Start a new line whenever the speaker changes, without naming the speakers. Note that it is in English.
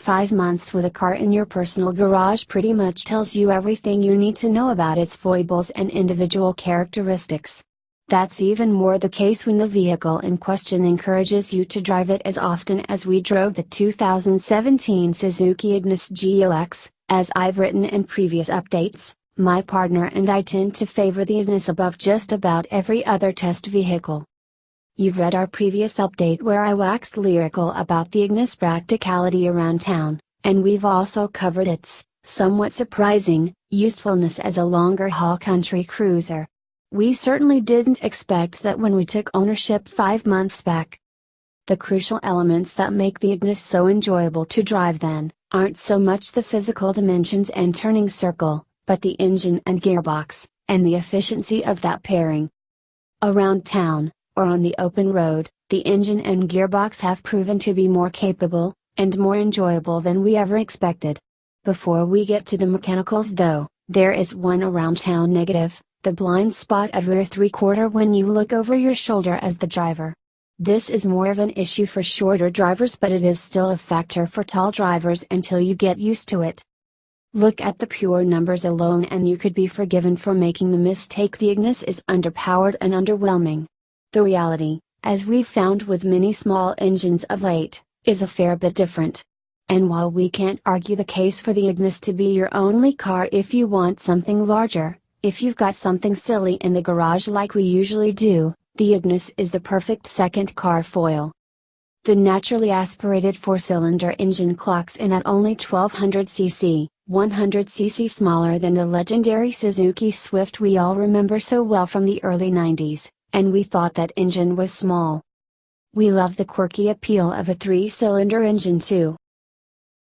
5 months with a car in your personal garage pretty much tells you everything you need to know about its foibles and individual characteristics. That's even more the case when the vehicle in question encourages you to drive it as often as we drove the 2017 Suzuki Ignis GLX. As I've written in previous updates, my partner and I tend to favor the Ignis above just about every other test vehicle. You've read our previous update where I waxed lyrical about the Ignis' practicality around town, and we've also covered its, somewhat surprising, usefulness as a longer-haul country cruiser. We certainly didn't expect that when we took ownership 5 months back. The crucial elements that make the Ignis so enjoyable to drive then, aren't so much the physical dimensions and turning circle, but the engine and gearbox, and the efficiency of that pairing. Around town, or on the open road, the engine and gearbox have proven to be more capable, and more enjoyable than we ever expected. Before we get to the mechanicals though, there is one around town negative, the blind spot at rear 3/4 when you look over your shoulder as the driver. This is more of an issue for shorter drivers, but it is still a factor for tall drivers until you get used to it. Look at the pure numbers alone and you could be forgiven for making the mistake. The Ignis is underpowered and underwhelming. The reality, as we've found with many small engines of late, is a fair bit different. And while we can't argue the case for the Ignis to be your only car if you want something larger, if you've got something silly in the garage like we usually do, the Ignis is the perfect second car foil. The naturally aspirated 4-cylinder engine clocks in at only 1200 cc, 100 cc smaller than the legendary Suzuki Swift we all remember so well from the early 90s, and we thought that engine was small. We love the quirky appeal of a 3-cylinder engine too,